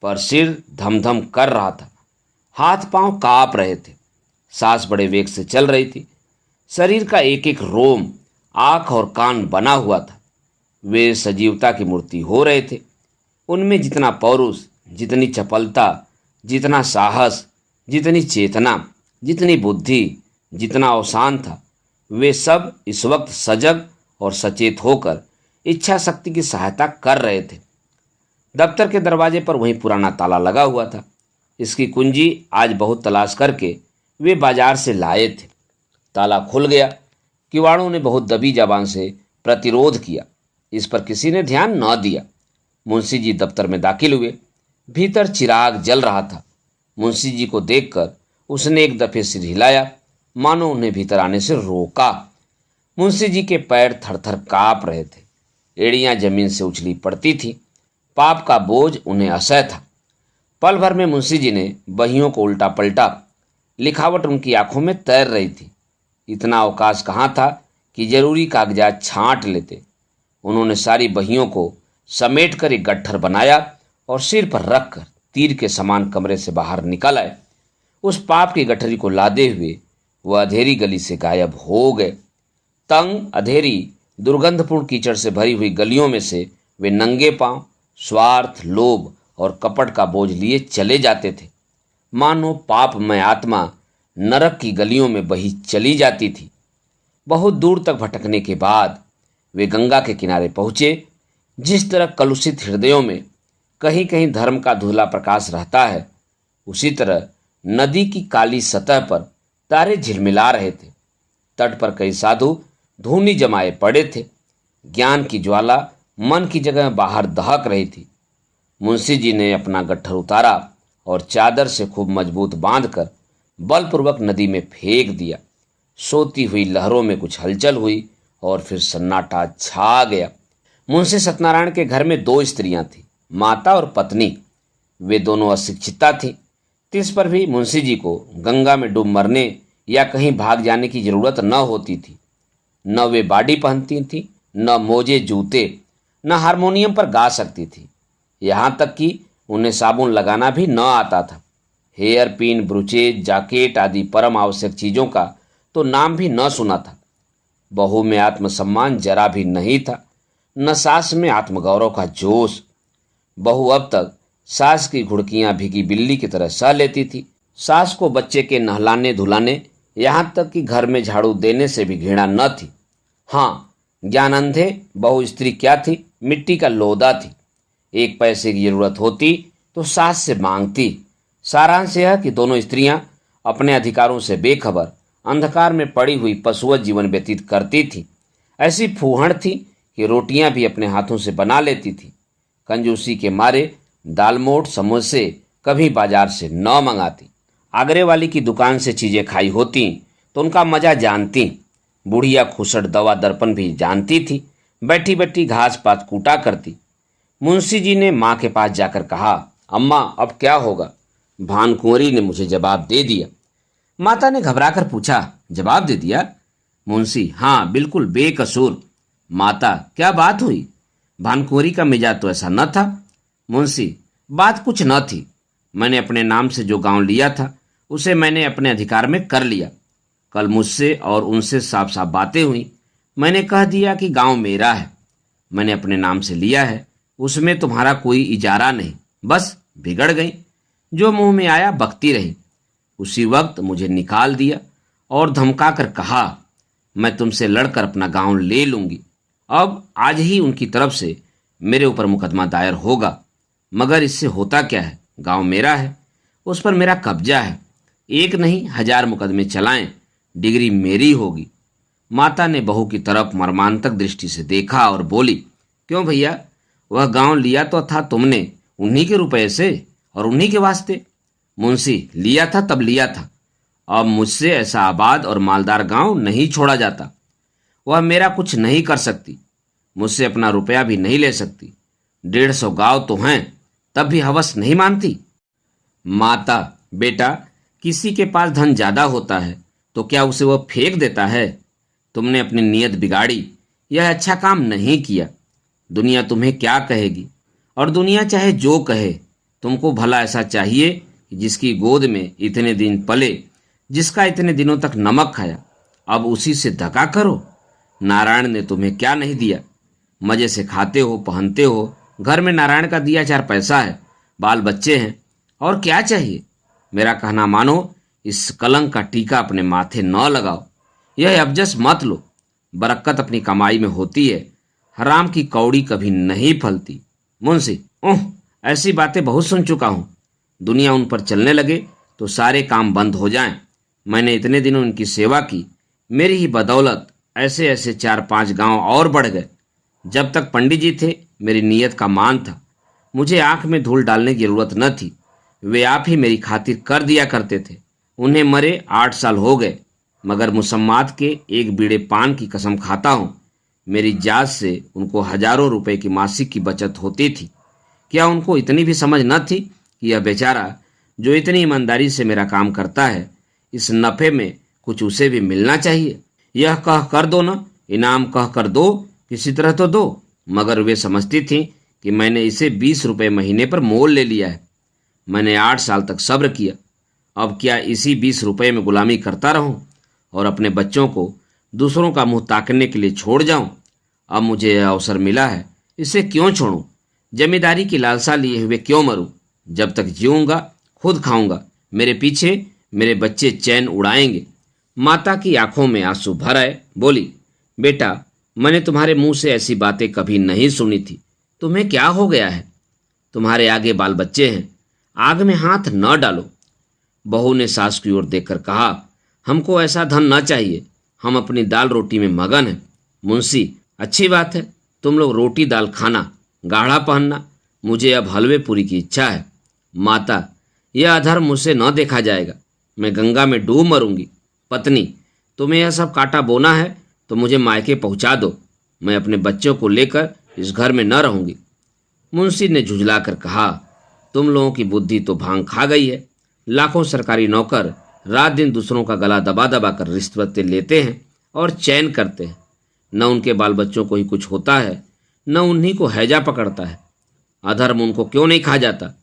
पर सिर धमधम कर रहा था, हाथ पांव कांप रहे थे, सांस बड़े वेग से चल रही थी। शरीर का एक एक रोम, आंख और कान बना हुआ था। वे सजीवता की मूर्ति हो रहे थे। उनमें जितना पौरुष, जितनी चपलता, जितना साहस, जितनी चेतना, जितनी बुद्धि, जितना अवसान था, वे सब इस वक्त सजग और सचेत होकर इच्छा शक्ति की सहायता कर रहे थे। दफ्तर के दरवाजे पर वहीं पुराना ताला लगा हुआ था। इसकी कुंजी आज बहुत तलाश करके वे बाजार से लाए थे। ताला खुल गया। किवाड़ों ने बहुत दबी जबान से प्रतिरोध किया। इस पर किसी ने ध्यान न दिया। मुंशी जी दफ्तर में दाखिल हुए। भीतर चिराग जल रहा था। मुंशी जी को देखकर उसने एक दफे सिर हिलाया, मानो उन्हें भीतर आने से रोका। मुंशी जी के पैर थरथर कांप रहे थे। एड़ियां जमीन से उछली पड़ती थी। पाप का बोझ उन्हें असह्य था। पल भर में मुंशी जी ने बहियों को उल्टा पलटा। लिखावट उनकी आंखों में तैर रही थी। इतना अवकाश कहाँ था कि जरूरी कागजात छांट लेते। उन्होंने सारी बहियों को समेट कर एक गट्ठर बनाया और सिर पर रखकर तीर के समान कमरे से बाहर निकल आए। उस पाप की गठरी को लादे हुए वह अंधेरी गली से गायब हो गए। तंग, अंधेरी, दुर्गंधपूर्ण कीचड़ से भरी हुई गलियों में से वे नंगे पांव स्वार्थ, लोभ और कपट का बोझ लिए चले जाते थे, मानो पापमय आत्मा नरक की गलियों में बही चली जाती थी। बहुत दूर तक भटकने के बाद वे गंगा के किनारे पहुंचे। जिस तरह कलुषित हृदयों में कहीं कहीं धर्म का धुंधला प्रकाश रहता है, उसी तरह नदी की काली सतह पर तारे झिलमिला रहे थे। तट पर कई साधु धूनी जमाए पड़े थे। ज्ञान की ज्वाला मन की जगह बाहर दहक रही थी। मुंशी जी ने अपना गट्ठर उतारा और चादर से खूब मजबूत बांधकर बलपूर्वक नदी में फेंक दिया। सोती हुई लहरों में कुछ हलचल हुई और फिर सन्नाटा छा गया। मुंशी सत्यनारायण के घर में 2 स्त्रियां थीं, माता और पत्नी। वे दोनों अशिक्षिता थीं। तिस पर भी मुंशी जी को गंगा में डूब मरने या कहीं भाग जाने की जरूरत न होती थी। न वे बाड़ी पहनती थीं, न मोजे जूते, न हारमोनियम पर गा सकती थी। यहाँ तक कि उन्हें साबुन लगाना भी न आता था। हेयर पिन, ब्रुचेज, जैकेट आदि परम आवश्यक चीज़ों का तो नाम भी न सुना था। बहू में आत्मसम्मान जरा भी नहीं था, न सास में आत्मगौरव का जोश। बहू अब तक सास की घुड़कियां भीगी बिल्ली की तरह सह लेती थी। सास को बच्चे के नहलाने धुलाने, यहाँ तक कि घर में झाड़ू देने से भी घृणा न थी। हाँ, ज्ञान अंधे बहू स्त्री क्या थी, मिट्टी का लोदा थी। 1 पैसे की जरूरत होती तो सास से मांगती। सारांश यह कि दोनों स्त्रियां अपने अधिकारों से बेखबर अंधकार में पड़ी हुई पशुवत जीवन व्यतीत करती थी। ऐसी फूहड़ थी कि रोटियां भी अपने हाथों से बना लेती थी। कंजूसी के मारे दालमोट, समोसे कभी बाजार से न मंगाती। आगरे वाली की दुकान से चीजें खाई होती तो उनका मजा जानती। बुढ़िया खुसट दवा दर्पण भी जानती थी। बैठी बैठी घास पात कूटा करती। मुंशी जी ने माँ के पास जाकर कहा, अम्मा अब क्या होगा? भानकुंवरी ने मुझे जवाब दे दिया। माता ने घबराकर पूछा, जवाब दे दिया? मुंशी, हाँ बिल्कुल बेकसूर। माता, क्या बात हुई? भानकुंवरी का मिजाज तो ऐसा न था। मुंशी, बात कुछ न थी। मैंने अपने नाम से जो गांव लिया था उसे मैंने अपने अधिकार में कर लिया। कल मुझसे और उनसे साफ साफ बातें हुई। मैंने कह दिया कि गांव मेरा है, मैंने अपने नाम से लिया है, उसमें तुम्हारा कोई इजारा नहीं। बस बिगड़ गई, जो मुंह में आया बकती रही। उसी वक्त मुझे निकाल दिया और धमका कर कहा, मैं तुमसे लड़कर अपना गांव ले लूंगी। अब आज ही उनकी तरफ से मेरे ऊपर मुकदमा दायर होगा, मगर इससे होता क्या है, गांव मेरा है, उस पर मेरा कब्जा है। एक नहीं 1000 मुकदमे चलाएं, डिग्री मेरी होगी। माता ने बहू की तरफ मर्मांतक दृष्टि से देखा और बोली, क्यों भैया, वह गांव लिया तो था तुमने उन्हीं के रुपए से और उन्हीं के वास्ते। मुंशी, लिया था तब लिया था, अब मुझसे ऐसा आबाद और मालदार गांव नहीं छोड़ा जाता। वह मेरा कुछ नहीं कर सकती, मुझसे अपना रुपया भी नहीं ले सकती। 150 गांव तो हैं, तब भी हवस नहीं मानती। माता, बेटा, किसी के पास धन ज्यादा होता है तो क्या उसे वह फेंक देता है? तुमने अपनी नीयत बिगाड़ी, यह अच्छा काम नहीं किया। दुनिया तुम्हें क्या कहेगी, और दुनिया चाहे जो कहे, तुमको भला ऐसा चाहिए कि जिसकी गोद में इतने दिन पले, जिसका इतने दिनों तक नमक खाया, अब उसी से धक्का करो। नारायण ने तुम्हें क्या नहीं दिया? मजे से खाते हो, पहनते हो, घर में नारायण का दिया 4 पैसा है, बाल बच्चे हैं, और क्या चाहिए? मेरा कहना मानो, इस कलंक का टीका अपने माथे न लगाओ। यह अबजस मत लो। बरकत अपनी कमाई में होती है, हराम की कौड़ी कभी नहीं फलती। मुंशी, ऐसी बातें बहुत सुन चुका हूं। दुनिया उन पर चलने लगे तो सारे काम बंद हो जाएं। मैंने इतने दिनों उनकी सेवा की, मेरी ही बदौलत ऐसे ऐसे 4-5 गांव और बढ़ गए। जब तक पंडित जी थे, मेरी नीयत का मान था, मुझे आंख में धूल डालने की जरूरत न थी। वे आप ही मेरी खातिर कर दिया करते थे। उन्हें मरे 8 साल हो गए, मगर मुसम्मात के एक बीड़े पान की कसम खाता हूं, मेरी जात से उनको हजारों रुपए की मासिक की बचत होती थी। क्या उनको इतनी भी समझ न थी कि यह बेचारा जो इतनी ईमानदारी से मेरा काम करता है, इस नफे में कुछ उसे भी मिलना चाहिए? यह कह कर दो ना, इनाम कह कर दो, किसी तरह तो दो। मगर वे समझती थी कि मैंने इसे 20 रुपए महीने पर मोल ले लिया है। मैंने 8 साल तक सब्र किया, अब क्या इसी 20 रुपए में गुलामी करता रहूं और अपने बच्चों को दूसरों का मुंह ताकने के लिए छोड़ जाऊं? अब मुझे यह अवसर मिला है, इसे क्यों छोड़ूं? जमींदारी की लालसा लिए हुए क्यों मरूं? जब तक जीऊंगा खुद खाऊंगा, मेरे पीछे मेरे बच्चे चैन उड़ाएंगे। माता की आंखों में आंसू भर आए, बोली, बेटा, मैंने तुम्हारे मुंह से ऐसी बातें कभी नहीं सुनी थी। तुम्हें क्या हो गया है? तुम्हारे आगे बाल बच्चे हैं, आग में हाथ न डालो। बहू ने सास की ओर देखकर कहा, हमको ऐसा धन न चाहिए, हम अपनी दाल रोटी में मगन हैं। मुंशी, अच्छी बात है, तुम लोग रोटी दाल खाना, गाढ़ा पहनना, मुझे अब हलवे पूरी की इच्छा है। माता, यह अधर्म मुझसे न देखा जाएगा, मैं गंगा में डूब मरूंगी। पत्नी, तुम्हें यह सब काटा बोना है तो मुझे मायके पहुंचा दो, मैं अपने बच्चों को लेकर इस घर में न रहूंगी। मुंशी ने झुंझलाकर कहा, तुम लोगों की बुद्धि तो भांग खा गई है। लाखों सरकारी नौकर रात दिन दूसरों का गला दबा दबा कर रिश्वतें लेते हैं और चैन करते हैं। न उनके बाल बच्चों को ही कुछ होता है, न उन्हीं को हैजा पकड़ता है। अधर्म उनको क्यों नहीं खा जाता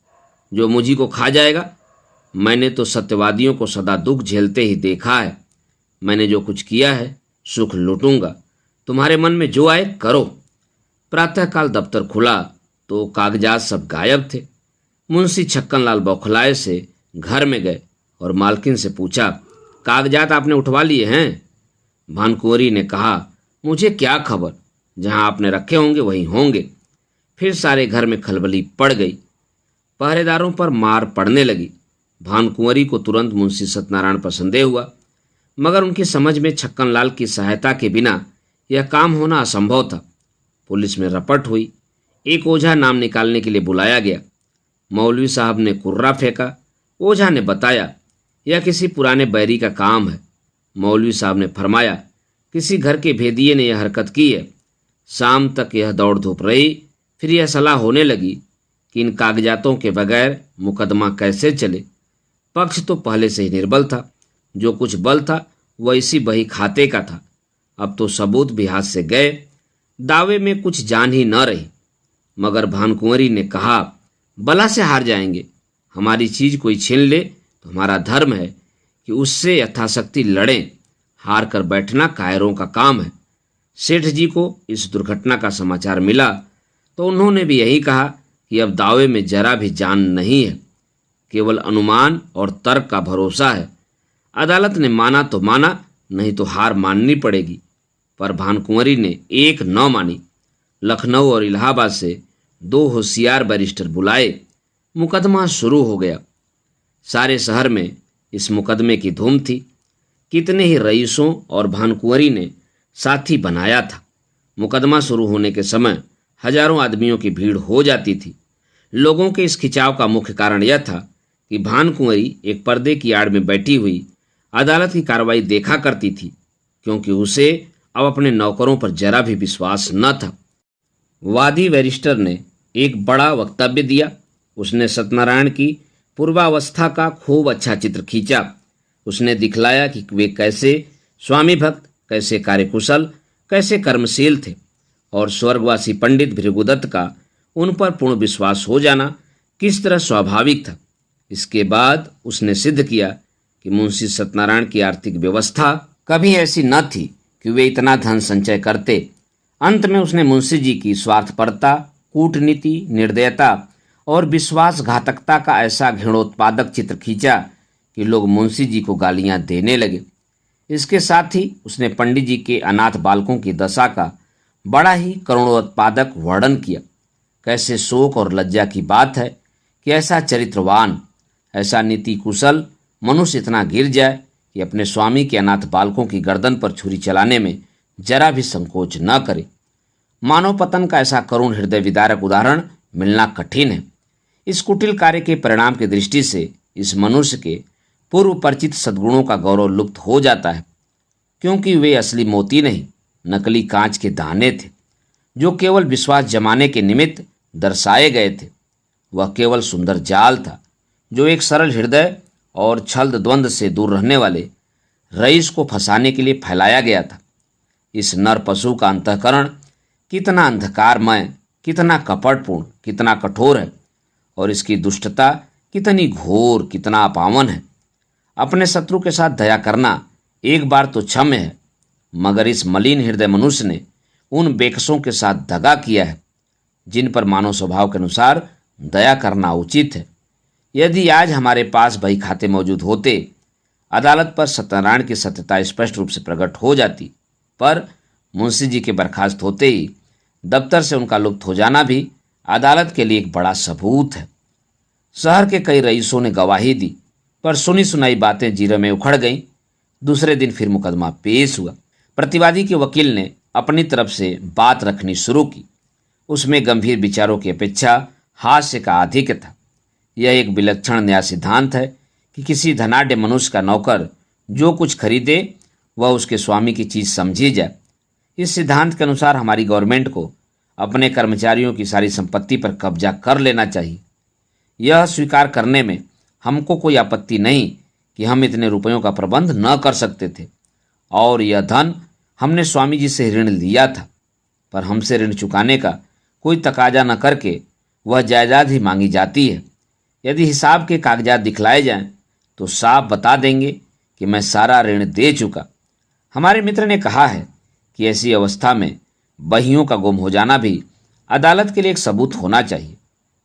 जो मुझी को खा जाएगा? मैंने तो सत्यवादियों को सदा दुख झेलते ही देखा है। मैंने जो कुछ किया है सुख लूटूंगा, तुम्हारे मन में जो आए करो। प्रातःकाल दफ्तर खुला तो कागजात सब गायब थे। मुंशी छक्कनलाल बौखलाए से घर में गए और मालकिन से पूछा, कागजात आपने उठवा लिए हैं? भानकुंवरी ने कहा, मुझे क्या खबर, जहां आपने रखे होंगे वहीं होंगे। फिर सारे घर में खलबली पड़ गई, पहरेदारों पर मार पड़ने लगी। भानकुंवरी को तुरंत मुंशी सत्यनारायण पर संदेह हुआ, मगर उनकी समझ में छक्कनलाल की सहायता के बिना यह काम होना असंभव था। पुलिस में रपट हुई, एक ओझा नाम निकालने के लिए बुलाया गया। मौलवी साहब ने कुर्रा फेंका। ओझा ने बताया, यह किसी पुराने बैरी का काम है। मौलवी साहब ने फरमाया, किसी घर के भेदिये ने यह हरकत की है। शाम तक यह दौड़ धूप रही, फिर यह सलाह होने लगी कि इन कागजातों के बगैर मुकदमा कैसे चले। पक्ष तो पहले से ही निर्बल था, जो कुछ बल था वह इसी बही खाते का था। अब तो सबूत भी हाथ से गए, दावे में कुछ जान ही न रही। मगर भानकुंवरी ने कहा, बला से हार जाएंगे, हमारी चीज कोई छीन ले तो हमारा धर्म है कि उससे यथाशक्ति लड़ें, हार कर बैठना कायरों का काम है। सेठ जी को इस दुर्घटना का समाचार मिला तो उन्होंने भी यही कहा कि अब दावे में जरा भी जान नहीं है, केवल अनुमान और तर्क का भरोसा है। अदालत ने माना तो माना, नहीं तो हार माननी पड़ेगी। पर भानुकुंवरी ने एक न मानी। लखनऊ और इलाहाबाद से 2 होशियार बैरिस्टर बुलाए। मुकदमा शुरू हो गया। सारे शहर में इस मुकदमे की धूम थी। कितने ही रईसों और भानुकुंवरी ने साथी बनाया था। मुकदमा शुरू होने के समय हजारों आदमियों की भीड़ हो जाती थी। लोगों के इस खिंचाव का मुख्य कारण यह था कि भानुकुंवरी एक पर्दे की आड़ में बैठी हुई अदालत की कार्रवाई देखा करती थी, क्योंकि उसे अब अपने नौकरों पर जरा भी विश्वास न था। वादी बैरिस्टर ने एक बड़ा वक्तव्य दिया। उसने सत्यनारायण की पूर्वावस्था का खूब अच्छा चित्र खींचा। उसने दिखलाया कि वे कैसे स्वामी भक्त, कैसे कार्यकुशल, कैसे कर्मशील थे, और स्वर्गवासी पंडित भृगुदत्त का उन पर पूर्ण विश्वास हो जाना किस तरह स्वाभाविक था। इसके बाद उसने सिद्ध किया कि मुंशी सत्यनारायण की आर्थिक व्यवस्था कभी ऐसी न थी कि वे इतना धन संचय करते। अंत में उसने मुंशी जी की स्वार्थपरता, कूटनीति, निर्दयता और विश्वासघातकता का ऐसा घृणोत्पादक चित्र खींचा कि लोग मुंशी जी को गालियां देने लगे। इसके साथ ही उसने पंडित जी के अनाथ बालकों की दशा का बड़ा ही करुणोत्पादक वर्णन किया। कैसे शोक और लज्जा की बात है कि ऐसा चरित्रवान, ऐसा नीति कुशल मनुष्य इतना गिर जाए कि अपने स्वामी के अनाथ बालकों की गर्दन पर छुरी चलाने में जरा भी संकोच न करे। मानव पतन का ऐसा करुण हृदय विदारक उदाहरण मिलना कठिन है। इस कुटिल कार्य के परिणाम की दृष्टि से इस मनुष्य के पूर्व परिचित सद्गुणों का गौरव लुप्त हो जाता है, क्योंकि वे असली मोती नहीं, नकली कांच के दाने थे, जो केवल विश्वास जमाने के निमित्त दर्शाए गए थे। वह केवल सुंदर जाल था जो एक सरल हृदय और छल द्वंद से दूर रहने वाले रईस को फंसाने के लिए फैलाया गया था। इस नर पशु का अंतःकरण कितना अंधकारमय, कितना कपटपूर्ण, कितना कठोर है, और इसकी दुष्टता कितनी घोर, कितना अपावन है। अपने शत्रु के साथ दया करना एक बार तो क्षम्य है, मगर इस मलिन हृदय मनुष्य ने उन बेकसों के साथ दगा किया है जिन पर मानव स्वभाव के अनुसार दया करना उचित है। यदि आज हमारे पास बही खाते मौजूद होते, अदालत पर सत्यनारायण की सत्यता स्पष्ट रूप से प्रकट हो जाती, पर मुंशी जी के बर्खास्त होते ही दफ्तर से उनका लुप्त हो जाना भी अदालत के लिए एक बड़ा सबूत है। शहर के कई रईसों ने गवाही दी, पर सुनी सुनाई बातें जीरे में उखड़ गईं। दूसरे दिन फिर मुकदमा पेश हुआ। प्रतिवादी के वकील ने अपनी तरफ से बात रखनी शुरू की। उसमें गंभीर विचारों की अपेक्षा हास्य का आधिक्य था। यह एक विलक्षण न्याय सिद्धांत है कि किसी धनाढ्य मनुष्य का नौकर जो कुछ खरीदे वह उसके स्वामी की चीज समझी जाए। इस सिद्धांत के अनुसार हमारी गवर्नमेंट को अपने कर्मचारियों की सारी संपत्ति पर कब्जा कर लेना चाहिए। यह स्वीकार करने में हमको कोई आपत्ति नहीं कि हम इतने रुपयों का प्रबंध न कर सकते थे, और यह धन हमने स्वामी जी से ऋण लिया था, पर हमसे ऋण चुकाने का कोई तकाजा न करके वह जायदाद ही मांगी जाती है। यदि हिसाब के कागजात दिखलाए जाएं तो साफ बता देंगे कि मैं सारा ऋण दे चुका। हमारे मित्र ने कहा है कि ऐसी अवस्था में बहियों का गुम हो जाना भी अदालत के लिए एक सबूत होना चाहिए।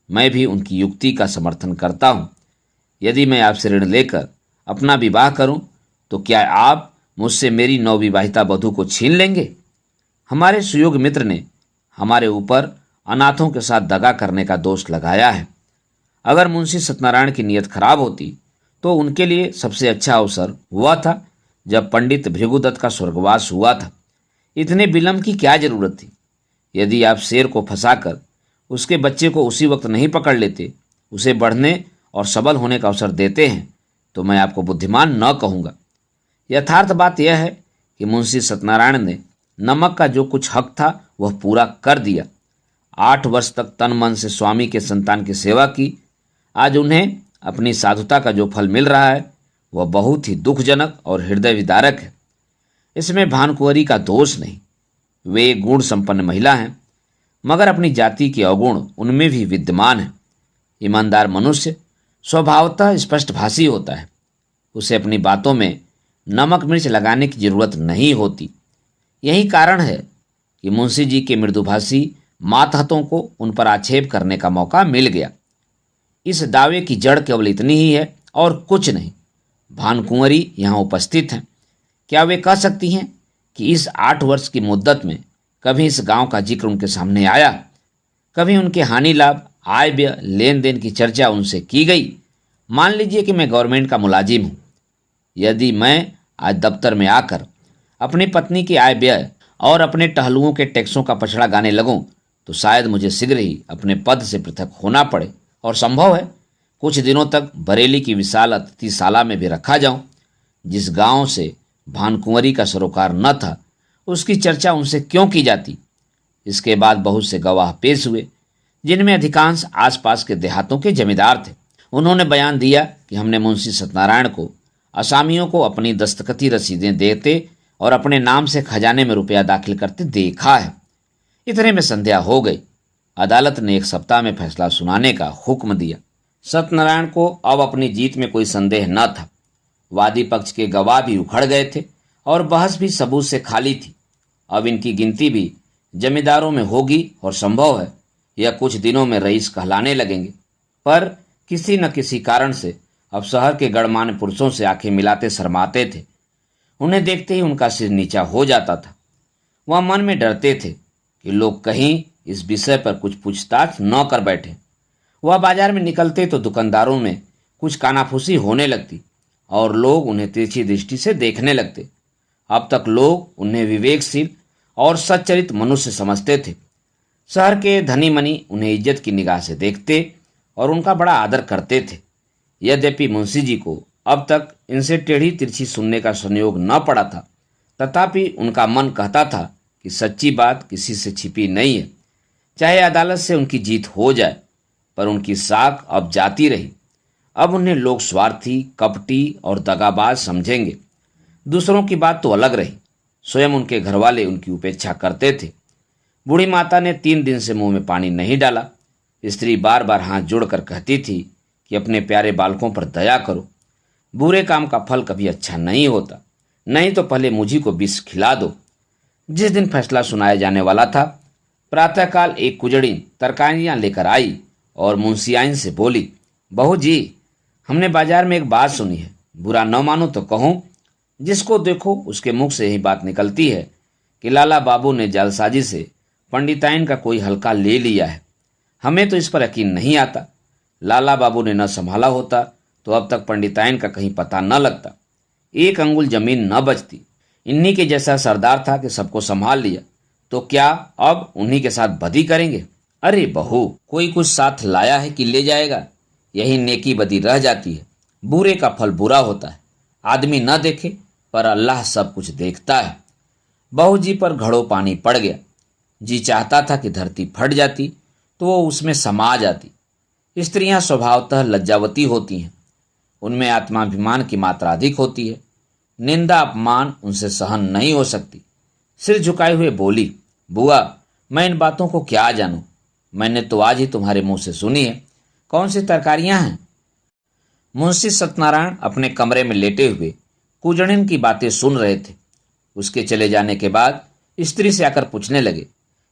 मैं भी उनकी युक्ति का समर्थन करता हूँ। यदि मैं आपसे ऋण लेकर अपना विवाह करूं तो क्या आप मुझसे मेरी नवविवाहिता वधू को छीन लेंगे? हमारे सुयोग मित्र ने हमारे ऊपर अनाथों के साथ दगा करने का दोष लगाया है। अगर मुंशी सत्यनारायण की नीयत खराब होती तो उनके लिए सबसे अच्छा अवसर हुआ था जब पंडित भृगुदत्त का स्वर्गवास हुआ था। इतने विलंब की क्या जरूरत थी? यदि आप शेर को फंसाकर उसके बच्चे को उसी वक्त नहीं पकड़ लेते, उसे बढ़ने और सबल होने का अवसर देते हैं, तो मैं आपको बुद्धिमान न कहूँगा। यथार्थ बात यह है कि मुंशी सत्यनारायण ने नमक का जो कुछ हक था वह पूरा कर दिया। 8 वर्ष तक तन मन से स्वामी के संतान की सेवा की। आज उन्हें अपनी साधुता का जो फल मिल रहा है वह बहुत ही दुखजनक और हृदय विदारक है। इसमें भानुकुंवरी का दोष नहीं। वे एक गुण संपन्न महिला हैं, मगर अपनी जाति के अवगुण उनमें भी विद्यमान है। ईमानदार मनुष्य स्वभावतः स्पष्टभाषी होता है। उसे अपनी बातों में नमक मिर्च लगाने की जरूरत नहीं होती। यही कारण है कि मुंशी जी के मृदुभाषी मातहतों को उन पर आक्षेप करने का मौका मिल गया। इस दावे की जड़ केवल इतनी ही है और कुछ नहीं। भानुकुंवरी यहाँ उपस्थित हैं। क्या वे कह सकती हैं कि इस 8 वर्ष की मुद्दत में कभी इस गांव का जिक्र उनके सामने आया? कभी उनके हानि लाभ, आय व्यय, लेन देन की चर्चा उनसे की गई? मान लीजिए कि मैं गवर्नमेंट का मुलाजिम हूं। यदि मैं आज दफ्तर में आकर अपनी पत्नी की आय व्यय और अपने टहलुओं के टैक्सों का पचड़ा गाने लगूं तो शायद मुझे शीघ्र ही अपने पद से पृथक होना पड़े, और संभव है कुछ दिनों तक बरेली की विशाल अतिथिशाला में भी रखा जाऊं। जिस गांव से भानकुंवरी का सरोकार न था, उसकी चर्चा उनसे क्यों की जाती? इसके बाद बहुत से गवाह पेश हुए, जिनमें अधिकांश आसपास के देहातों के जमींदार थे। उन्होंने बयान दिया कि हमने मुंशी सत्यनारायण को असामियों को अपनी दस्तखती रसीदें देते और अपने नाम से खजाने में रुपया दाखिल करते देखा है। इतने में संध्या हो गई। अदालत ने 1 सप्ताह में फैसला सुनाने का हुक्म दिया। सत्यनारायण को अब अपनी जीत में कोई संदेह न था। वादी पक्ष के गवाह भी उखड़ गए थे और बहस भी सबूत से खाली थी। अब इनकी गिनती भी जमींदारों में होगी और संभव है यह कुछ दिनों में रईस कहलाने लगेंगे। पर किसी न किसी कारण से अब शहर के गणमान्य पुरुषों से आंखें मिलाते शर्माते थे। उन्हें देखते ही उनका सिर नीचा हो जाता था। वह मन में डरते थे कि लोग कहीं इस विषय पर कुछ पूछताछ न कर बैठे। वह बाजार में निकलते तो दुकानदारों में कुछ कानाफूसी होने लगती और लोग उन्हें तिरछी दृष्टि से देखने लगते। अब तक लोग उन्हें विवेकशील और सच्चरित मनुष्य समझते थे। शहर के धनी मनी उन्हें इज्जत की निगाह से देखते और उनका बड़ा आदर करते थे। यद्यपि मुंशी जी को अब तक इनसे टेढ़ी तिरछी सुनने का संयोग न पड़ा था, तथापि उनका मन कहता था कि सच्ची बात किसी से छिपी नहीं है। चाहे अदालत से उनकी जीत हो जाए, पर उनकी साख अब जाती रही। अब उन्हें लोग स्वार्थी, कपटी और दगाबाज समझेंगे। दूसरों की बात तो अलग रही, स्वयं उनके घरवाले उनकी उपेक्षा करते थे। बूढ़ी माता ने 3 दिन से मुंह में पानी नहीं डाला। स्त्री बार बार हाथ जोड़कर कहती थी कि अपने प्यारे बालकों पर दया करो। बुरे काम का फल कभी अच्छा नहीं होता, नहीं तो पहले मुझी को विष खिला दो। जिस दिन फैसला सुनाया जाने वाला था, प्रातःकाल एक कुजड़ी तरकारियां लेकर आई और मुंशियाइन से बोली, बहू जी, हमने बाजार में एक बात सुनी है, बुरा न मानो तो कहूँ। जिसको देखो उसके मुख से यही बात निकलती है कि लाला बाबू ने जालसाजी से पंडिताइन का कोई हल्का ले लिया है। हमें तो इस पर यकीन नहीं आता। लाला बाबू ने न संभाला होता तो अब तक पंडिताइन का कहीं पता न लगता, 1 अंगुल जमीन न बचती। इन्हीं के जैसा सरदार था कि सबको संभाल लिया, तो क्या अब उन्हीं के साथ बदी करेंगे? अरे बहू, कोई कुछ साथ लाया है कि ले जाएगा? यही नेकी बदी रह जाती है। बुरे का फल बुरा होता है। आदमी न देखे पर अल्लाह सब कुछ देखता है। बहू जी पर घड़ों पानी पड़ गया। जी चाहता था कि धरती फट जाती तो वो उसमें समा जाती। स्त्रियां स्वभावतः लज्जावती होती हैं। उनमें आत्माभिमान की मात्रा अधिक होती है। निंदा अपमान उनसे सहन नहीं हो सकती। सिर झुकाए हुए बोली, बुआ, मैं इन बातों को क्या जानूं? मैंने तो आज ही तुम्हारे मुंह से सुनी है। कौन सी तरकारियां हैं? मुंशी सत्यनारायण अपने कमरे में लेटे हुए कुजड़िन की बातें सुन रहे थे। उसके चले जाने के बाद स्त्री से आकर पूछने लगे,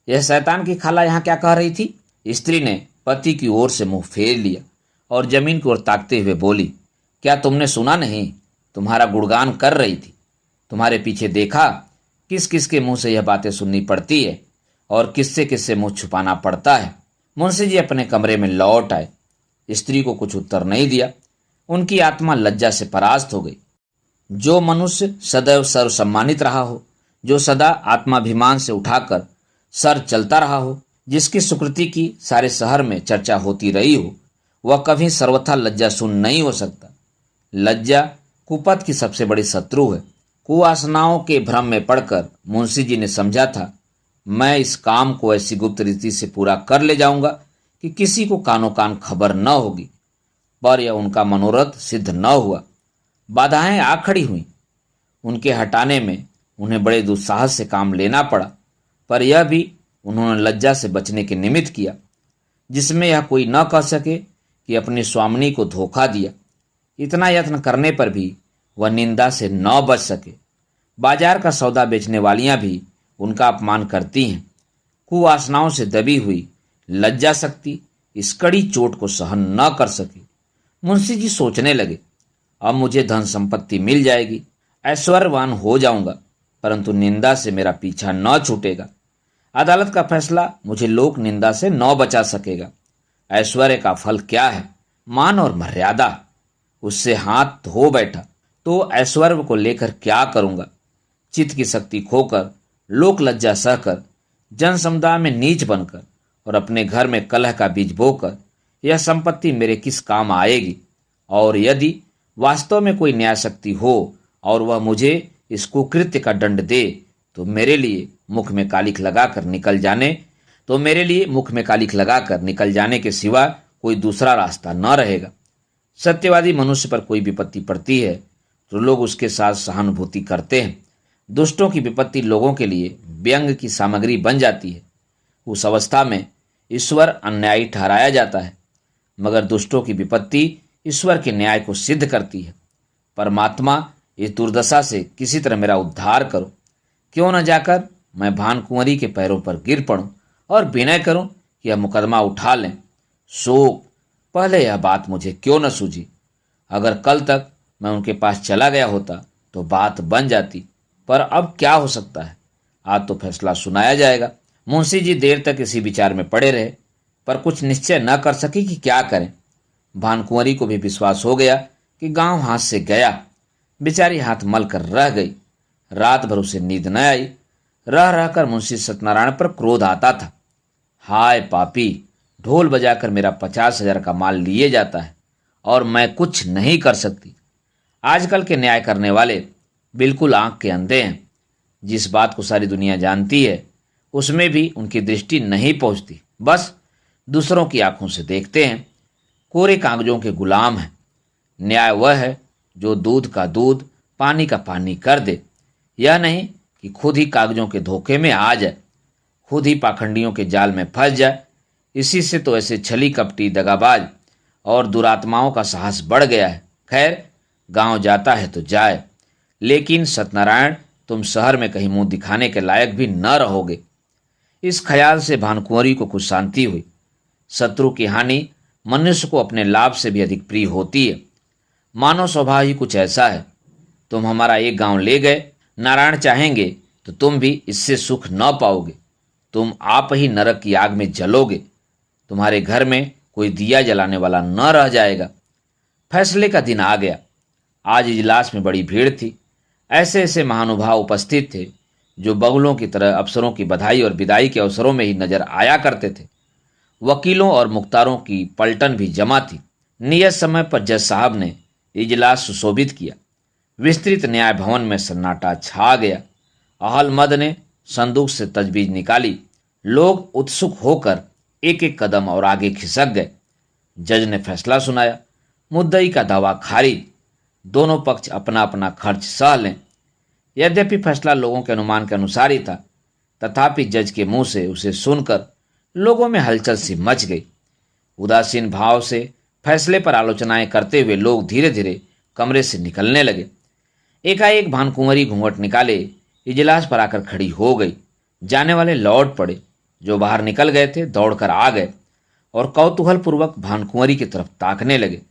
यह शैतान की खाला यहाँ क्या कह रही थी? स्त्री ने पति की ओर से मुंह फेर लिया और जमीन की ओर ताकते हुए बोली, क्या तुमने सुना नहीं? तुम्हारा गुणगान कर रही थी। तुम्हारे पीछे देखा किस किस के मुंह से यह बातें सुननी पड़ती है और किससे किससे मुंह छुपाना पड़ता है। मुंशी जी अपने कमरे में लौट आए। स्त्री को कुछ उत्तर नहीं दिया। उनकी आत्मा लज्जा से परास्त हो गई। जो मनुष्य सदैव सर्व सम्मानित रहा हो, जो सदा आत्माभिमान से उठाकर सर चलता रहा हो, जिसकी सुकृति की सारे शहर में चर्चा होती रही हो, वह कभी सर्वथा लज्जा सुन नहीं हो सकता। लज्जा कुपथ की सबसे बड़ी शत्रु है। कुवासनाओं के भ्रम में पड़कर मुंशी जी ने समझा था, मैं इस काम को ऐसी गुप्त रीति से पूरा कर ले जाऊंगा कि किसी को कानो कान खबर न होगी। पर यह उनका मनोरथ सिद्ध न हुआ। बाधाएं आ खड़ी हुई। उनके हटाने में उन्हें बड़े दुस्साहस से काम लेना पड़ा, पर यह भी उन्होंने लज्जा से बचने के निमित्त किया, जिसमें यह कोई न कह सके कि अपनी स्वामिनी को धोखा दिया। इतना यत्न करने पर भी वह निंदा से न बच सके। बाजार का सौदा बेचने वालियां भी उनका अपमान करती हैं। कुवासनाओं से दबी हुई लज्जा शक्ति इस कड़ी चोट को सहन न कर सकी। मुंशी जी सोचने लगे, अब मुझे धन संपत्ति मिल जाएगी, ऐश्वर्यवान हो जाऊंगा, परंतु निंदा से मेरा पीछा न छूटेगा। अदालत का फैसला मुझे लोक निंदा से न बचा सकेगा। ऐश्वर्य का फल क्या है? मान और मर्यादा। उससे हाथ धो बैठा तो ऐश्वर्य को लेकर क्या करूंगा? चित्त की शक्ति खोकर, लोक लज्जा सहकर, जन समुदाय में नीच बनकर और अपने घर में कलह का बीज बोकर यह संपत्ति मेरे किस काम आएगी? और यदि वास्तव में कोई न्याय शक्ति हो और वह मुझे इस कुकृत्य का दंड दे तो मेरे लिए मुख में कालिख लगाकर निकल जाने के सिवा कोई दूसरा रास्ता न रहेगा। सत्यवादी मनुष्य पर कोई विपत्ति पड़ती है तो लोग उसके साथ सहानुभूति करते हैं। दुष्टों की विपत्ति लोगों के लिए व्यंग की सामग्री बन जाती है। उस अवस्था में ईश्वर अन्यायी ठहराया जाता है, मगर दुष्टों की विपत्ति ईश्वर के न्याय को सिद्ध करती है। परमात्मा, इस दुर्दशा से किसी तरह मेरा उद्धार करो। क्यों न जाकर मैं भानकुंवरी के पैरों पर गिर पड़ूं और विनय करूं कि यह मुकदमा उठा लें। शोक, पहले यह बात मुझे क्यों न सूझी? अगर कल तक मैं उनके पास चला गया होता तो बात बन जाती, पर अब क्या हो सकता है? आज तो फैसला सुनाया जाएगा। मुंशी जी देर तक इसी विचार में पड़े रहे, पर कुछ निश्चय न कर सके कि क्या करें। भानकुंवरी को भी विश्वास हो गया कि गांव हाथ से गया। बेचारी हाथ मल कर रह गई। रात भर उसे नींद न आई। रह रहकर मुंशी सत्यनारायण पर क्रोध आता था। हाय पापी, ढोल बजाकर मेरा 50,000 का माल लिए जाता है और मैं कुछ नहीं कर सकती। आजकल के न्याय करने वाले बिल्कुल आंख के अंधे हैं। जिस बात को सारी दुनिया जानती है उसमें भी उनकी दृष्टि नहीं पहुंचती। बस दूसरों की आंखों से देखते हैं। कोरे कागजों के गुलाम हैं। न्याय वह है जो दूध का दूध, पानी का पानी कर दे। यह नहीं कि खुद ही कागजों के धोखे में आ जाए, खुद ही पाखंडियों के जाल में फंस जाए। इसी से तो ऐसे छली कपटी, दगाबाज और दुरात्माओं का साहस बढ़ गया है। खैर, गांव जाता है तो जाए, लेकिन सत्यनारायण, तुम शहर में कहीं मुंह दिखाने के लायक भी न रहोगे। इस ख्याल से भानकुंवरी को कुछ शांति हुई। शत्रु की हानि मनुष्य को अपने लाभ से भी अधिक प्रिय होती है। मानव स्वभाव ही कुछ ऐसा है। तुम हमारा एक गांव ले गए, नारायण चाहेंगे तो तुम भी इससे सुख न पाओगे। तुम आप ही नरक की आग में जलोगे। तुम्हारे घर में कोई दिया जलाने वाला न रह जाएगा। फैसले का दिन आ गया। आज इजलास में बड़ी भीड़ थी। ऐसे ऐसे महानुभाव उपस्थित थे जो बगुलों की तरह अफसरों की बधाई और विदाई के अवसरों में ही नजर आया करते थे। वकीलों और मुख्तारों की पलटन भी जमा थी। नियत समय पर जज साहब ने इजलास सुशोभित किया। विस्तृत न्याय भवन में सन्नाटा छा गया। अहलमद ने संदूक से तजवीज निकाली। लोग उत्सुक होकर एक एक कदम और आगे खिसक गए। जज ने फैसला सुनाया। मुद्दई का दावा खारिज। दोनों पक्ष अपना अपना खर्च सह लें। यद्यपि फैसला लोगों के अनुमान के अनुसार ही था, तथापि जज के मुंह से उसे सुनकर लोगों में हलचल सी मच गई। उदासीन भाव से फैसले पर आलोचनाएं करते हुए लोग धीरे धीरे कमरे से निकलने लगे। एकाएक भानकुंवरी घूंघट निकाले इजलास पर आकर खड़ी हो गई। जाने वाले लौट पड़े। जो बाहर निकल गए थे दौड़कर आ गए और कौतूहल पूर्वक भानकुंवरी की तरफ ताकने लगे।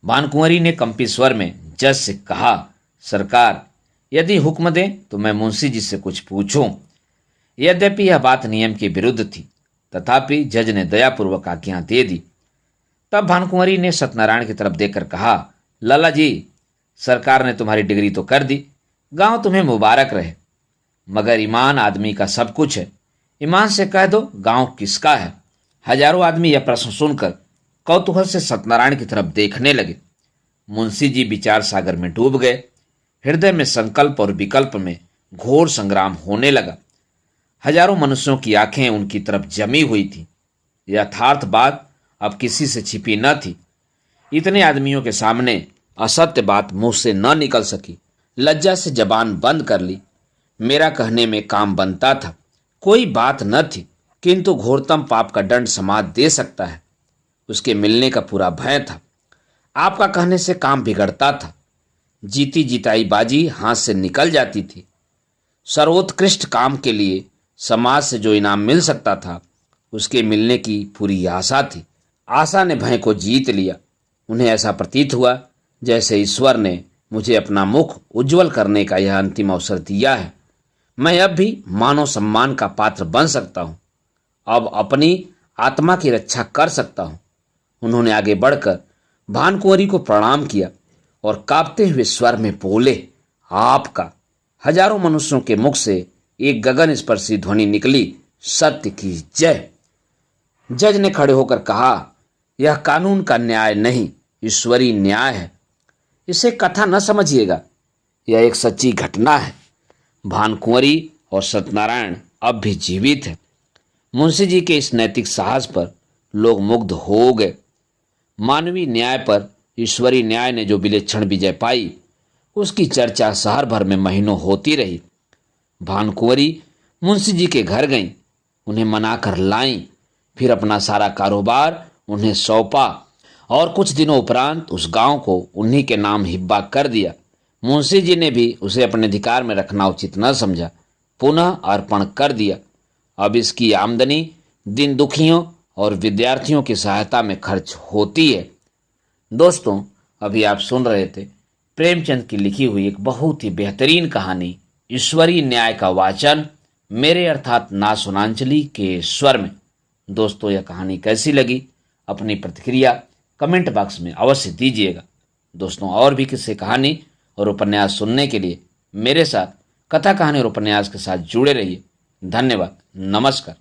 भानकुंवरी ने कंपी स्वर में जज से कहा, सरकार, यदि हुक्म दें तो मैं मुंशी जी से कुछ पूछूं। यद्यपि यह बात नियम के विरुद्ध थी, तथापि जज ने दयापूर्वक आज्ञा दे दी। तब भानकुंवरी ने सत्यनारायण की तरफ देखकर कहा, लाला जी, सरकार ने तुम्हारी डिग्री तो कर दी, गांव तुम्हें मुबारक रहे, मगर ईमान आदमी का सब कुछ है। ईमान से कह दो गांव किसका है। हजारों आदमी यह प्रश्न सुनकर कौतूहल से सत्यनारायण की तरफ देखने लगे। मुंशी जी विचार सागर में डूब गए। हृदय में संकल्प और विकल्प में घोर संग्राम होने लगा। हजारों मनुष्यों की आंखें उनकी तरफ जमी हुई थी। यथार्थ बात अब किसी से छिपी न थी। इतने आदमियों के सामने असत्य बात मुंह से न निकल सकी। लज्जा से जबान बंद कर ली। मेरा कहने में काम बनता था, कोई बात न थी, किंतु घोरतम पाप का दंड समाज दे सकता है, उसके मिलने का पूरा भय था। आपका कहने से काम बिगड़ता था। जीती जिताई बाजी हाथ से निकल जाती थी। सर्वोत्कृष्ट काम के लिए समाज से जो इनाम मिल सकता था उसके मिलने की पूरी आशा थी। आशा ने भय को जीत लिया। उन्हें ऐसा प्रतीत हुआ जैसे ईश्वर ने मुझे अपना मुख उज्जवल करने का यह अंतिम अवसर दिया है। मैं अब भी मानव सम्मान का पात्र बन सकता हूँ, अब अपनी आत्मा की रक्षा कर सकता हूँ। उन्होंने आगे बढ़कर भानकुंवरी को प्रणाम किया और कांपते हुए स्वर में बोले, आपका। हजारों मनुष्यों के मुख से एक गगन स्पर्शी ध्वनि निकली, सत्य की जय। जज ने खड़े होकर कहा, यह कानून का न्याय नहीं, ईश्वरीय न्याय है। इसे कथा न समझिएगा, यह एक सच्ची घटना है। भानकुंवरी और सत्यनारायण अब भी जीवित है। मुंशी जी के इस नैतिक साहस पर लोग मुग्ध हो गए। मानवीय न्याय पर ईश्वरीय न्याय ने जो विलक्षण विजय पाई, उसकी चर्चा शहर भर में महीनों होती रही। भानकुंवरी मुंशी जी के घर गईं, उन्हें मनाकर लाईं, फिर अपना सारा कारोबार उन्हें सौंपा और कुछ दिनों उपरांत उस गांव को उन्हीं के नाम हिब्बा कर दिया। मुंशी जी ने भी उसे अपने अधिकार में रखना उचित न समझा, पुनः अर्पण कर दिया। अब इसकी आमदनी दिन दुखियों और विद्यार्थियों की सहायता में खर्च होती है। दोस्तों, अभी आप सुन रहे थे प्रेमचंद की लिखी हुई एक बहुत ही बेहतरीन कहानी ईश्वरीय न्याय का वाचन मेरे अर्थात ना सुनांचली के स्वर में। दोस्तों, यह कहानी कैसी लगी, अपनी प्रतिक्रिया कमेंट बॉक्स में अवश्य दीजिएगा। दोस्तों, और भी किस्से कहानी और उपन्यास सुनने के लिए मेरे साथ कथा कहानी और उपन्यास के साथ जुड़े रहिए। धन्यवाद। नमस्कार।